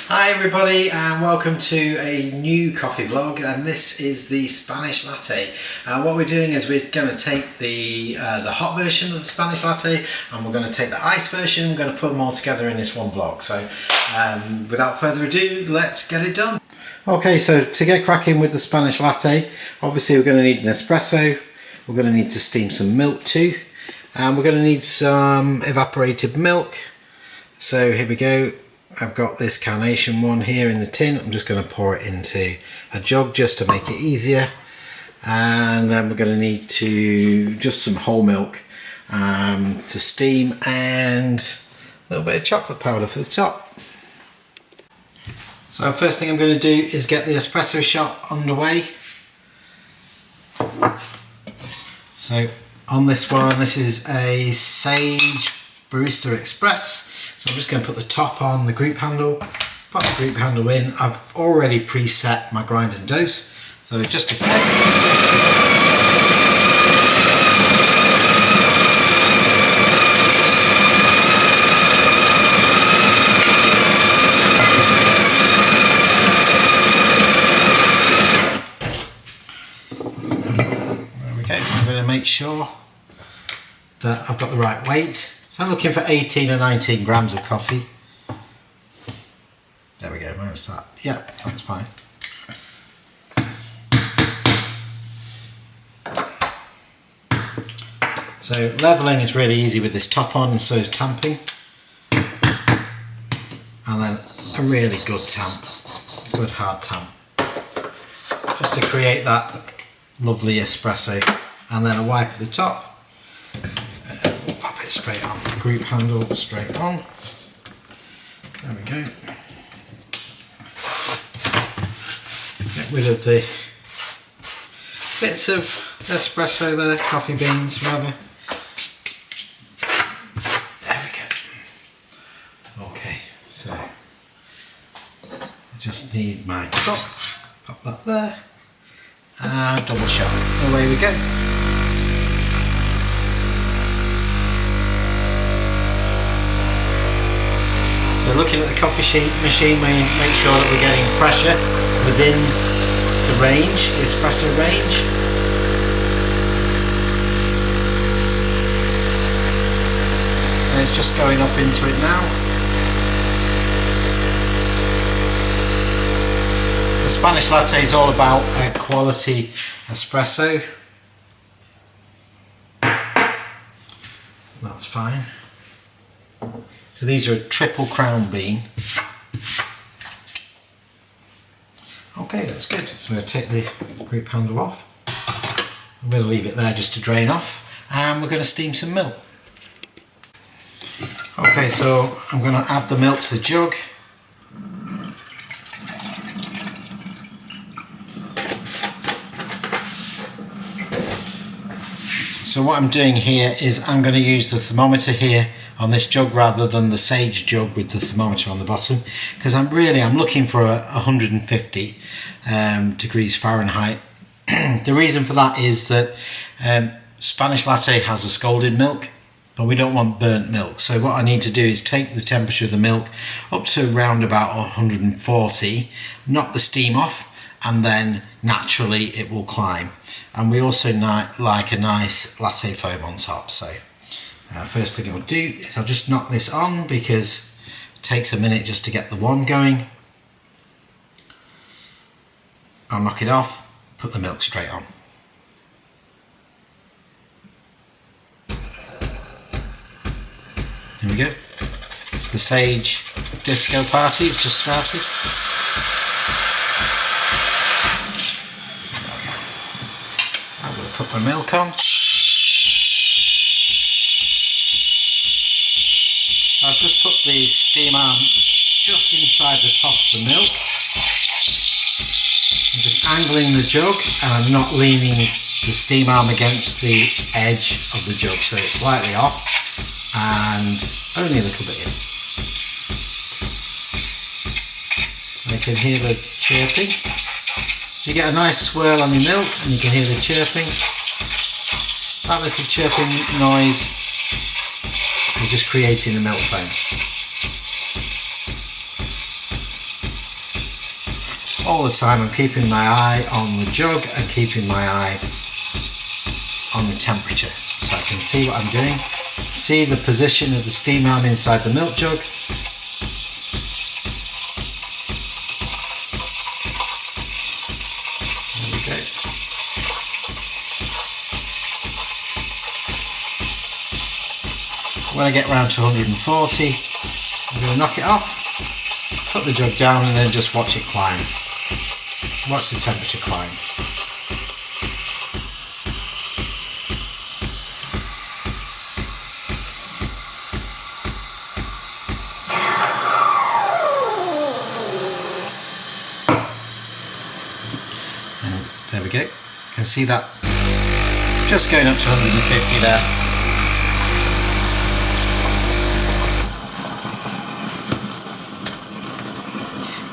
Hi everybody and welcome to a new coffee vlog, and this is the Spanish Latte. What we're doing is we're going to take the hot version of the Spanish Latte and we're going to take the ice version. We're going to put them all together in this one vlog. So without further ado, let's get it done. Okay, so to get cracking with the Spanish Latte, obviously we're going to need an espresso. We're going to need to steam some milk too, and we're going to need some evaporated milk. So here we go. I've got this carnation one here in the tin. I'm just going to pour it into a jug just to make it easier, and then we're going to need just some whole milk to steam, and a little bit of chocolate powder for the top. So first thing I'm going to do is get the espresso shot underway. So on this one, this is a Sage Barista Express. So I'm just going to put the top on the grip handle, put the grip handle in. I've already preset my grind and dose, so just a there we go. I'm going to make sure that I've got the right weight. So I'm looking for 18 or 19 grams of coffee. There we go, where's that? Yeah, that's fine. So levelling is really easy with this top on, and so is tamping. And then a really good tamp, good hard tamp. Just to create that lovely espresso. And then a wipe at the top. Pop it straight on, group handle straight on. There we go. Get rid of the bits of espresso there, coffee beans rather. There we go. Okay, so I just need my cup, pop that there, and double shot. Away we go. So looking at the coffee machine, we make sure that we're getting pressure within the range, the espresso range. And it's just going up into it now. The Spanish Latte is all about a quality espresso. That's fine. So these are a triple crown bean. Okay, that's good. So we're going to take the grip handle off. I'm going to leave it there just to drain off, and we're going to steam some milk. Okay, so I'm going to add the milk to the jug. So what I'm doing here is I'm going to use the thermometer here on this jug rather than the Sage jug with the thermometer on the bottom, because I'm looking for 150 degrees Fahrenheit. The reason for that is that Spanish Latte has a scalded milk, but we don't want burnt milk. So what I need to do is take the temperature of the milk up to around about 140, knock the steam off, and then naturally it will climb. And we also like a nice latte foam on top. So first thing I'll do is I'll just knock this on, because it takes a minute just to get the one going. I'll knock it off, put the milk straight on. There we go. It's the Sage disco party, it's just started. I'm going to put my milk on. I've just put the steam arm just inside the top of the milk. I'm just angling the jug, and I'm not leaning the steam arm against the edge of the jug, so it's slightly off and only a little bit in. I can hear the chirping. So you get a nice swirl on your milk and you can hear the chirping. That little chirping noise is just creating the milk foam. all the time I'm keeping my eye on the jug and keeping my eye on the temperature, so I can see what I'm doing, see the position of the steam arm inside the milk jug. There we go. When I get round to 140, I'm going to knock it off, put the jug down and then just watch it climb. Watch the temperature climb. And there we go. You can see that just going up to 150 there.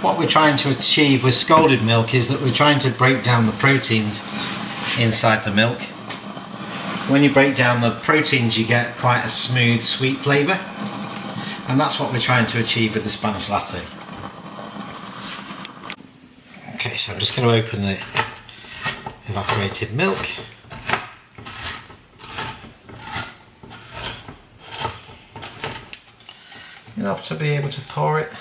What we're trying to achieve with scalded milk is that we're trying to break down the proteins inside the milk. When you break down the proteins, you get quite a smooth, sweet flavour, and that's what we're trying to achieve with the Spanish Latte. Okay, so I'm just going to open the evaporated milk. Enough to be able to pour it.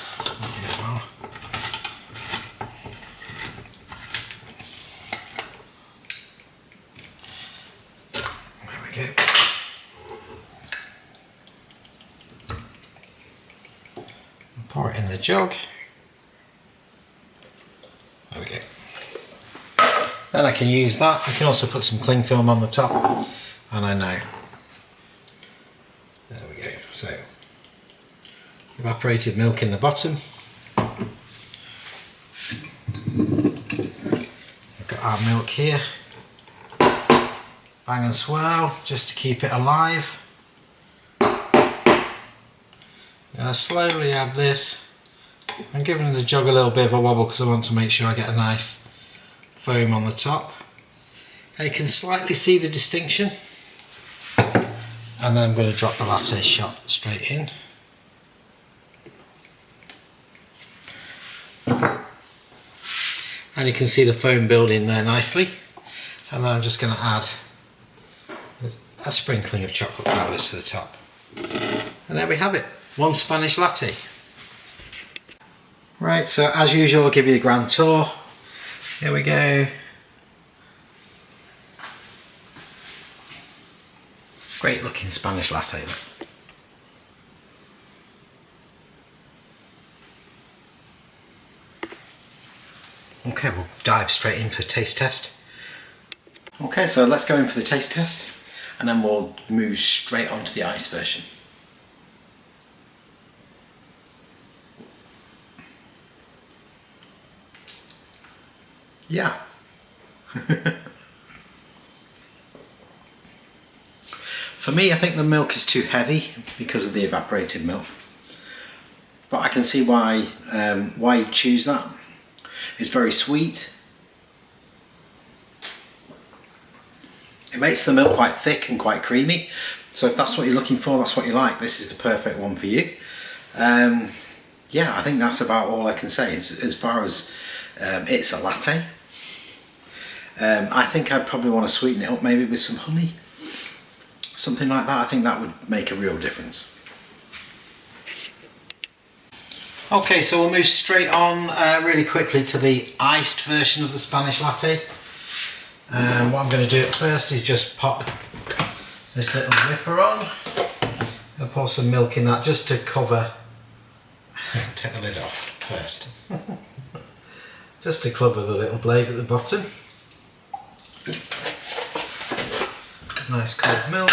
Pour it in the jug. There we go. Then I can use that. I can also put some cling film on the top, and I know. There we go. So, evaporated milk in the bottom. We've got our milk here. Bang and swirl, just to keep it alive. I slowly add this. I'm giving the jug a little bit of a wobble because I want to make sure I get a nice foam on the top. And you can slightly see the distinction. And then I'm going to drop the latte shot straight in. And you can see the foam building there nicely. And then I'm just going to add a sprinkling of chocolate powder to the top. And there we have it. One Spanish latte. Right, so as usual I'll give you the grand tour. Here we go. Great looking Spanish latte. Okay, we'll dive straight in for the taste test. Okay, so let's go in for the taste test and then we'll move straight on to the iced version. Yeah. For me, I think the milk is too heavy because of the evaporated milk. But I can see why you choose that. It's very sweet. It makes the milk quite thick and quite creamy. So if that's what you're looking for, that's what you like, this is the perfect one for you. Yeah, I think that's about all I can say. As far as it's a latte. I think I'd probably want to sweeten it up maybe with some honey. Something like that. I think that would make a real difference. Okay, so we'll move straight on really quickly to the iced version of the Spanish latte. What I'm going to do at first is just pop this little whipper on. I'll pour some milk in that just to cover. Take the lid off first. Just to cover the little blade at the bottom. Nice cold milk.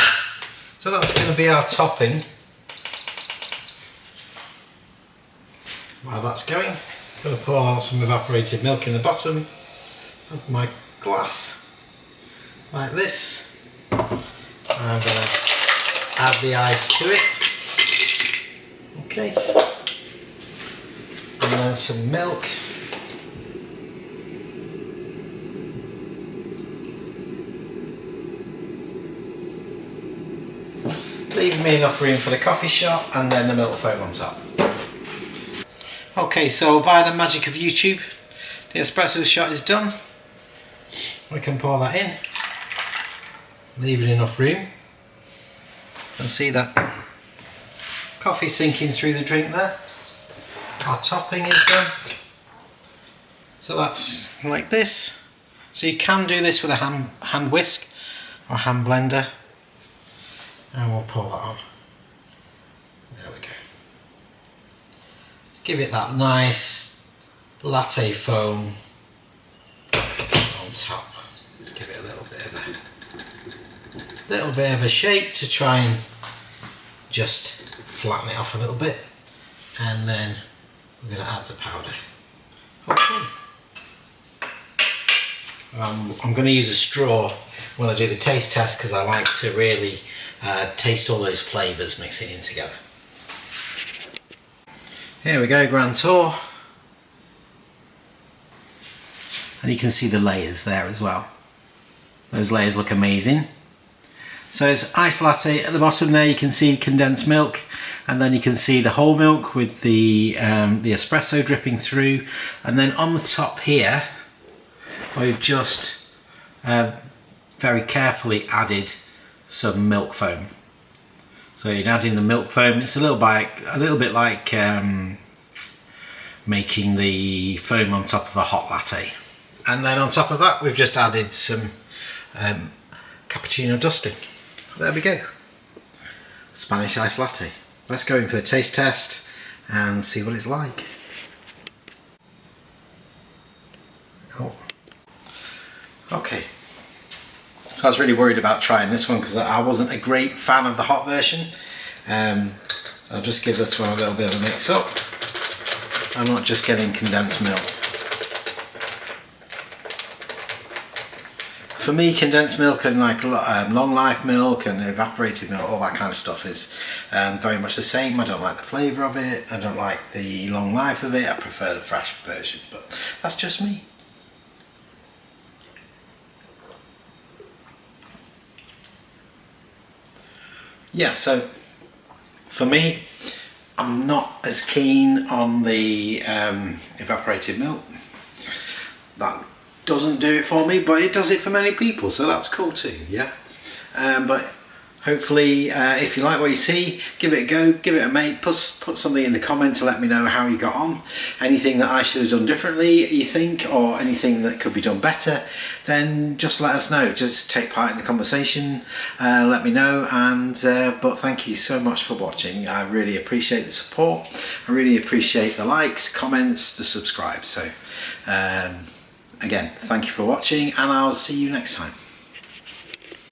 So that's going to be our topping. While that's going, I'm going to pour some evaporated milk in the bottom of my glass, like this. I'm going to add the ice to it. Okay. And then some milk. Leaving me enough room for the coffee shot and then the milk foam on top. Okay, so via the magic of YouTube, The espresso shot is done. We can pour that in, leaving enough room, and see that coffee sinking through the drink there. Our topping is done. So that's like this. So you can do this with a hand whisk or hand blender, and we'll pour that on. There we go. Give it that nice latte foam on top. Just give it a little bit of a shake to try and just flatten it off a little bit, and then we're going to add the powder. Okay. I'm going to use a straw when I do the taste test because I like to really taste all those flavours mixing in together. Here we go, Grand Tour. And you can see the layers there as well. Those layers look amazing. So it's iced latte. At the bottom there you can see condensed milk, and then you can see the whole milk with the espresso dripping through, and then on the top here we've just very carefully added some milk foam. So in adding the milk foam, it's a little bit like making the foam on top of a hot latte. And then on top of that we've just added some cappuccino dusting. There we go. Spanish iced latte. Let's go in for the taste test and see what it's like. Oh. Okay. So I was really worried about trying this one because I wasn't a great fan of the hot version. So I'll just give this one a little bit of a mix up. I'm not just getting condensed milk. For me, condensed milk and like long life milk and evaporated milk, all that kind of stuff is very much the same. I don't like the flavour of it, I don't like the long life of it, I prefer the fresh version, but that's just me. Yeah, so for me, I'm not as keen on the evaporated milk. That doesn't do it for me, but it does it for many people, so that's cool too, yeah. But hopefully if you like what you see, give it a go, give it a mate, put something in the comment to let me know how you got on. Anything that I should have done differently you think, or anything that could be done better, then just let us know. Just take part in the conversation, let me know. And but thank you so much for watching. I really appreciate the support, I really appreciate the likes, comments, the subscribe. So again, thank you for watching, and I'll see you next time.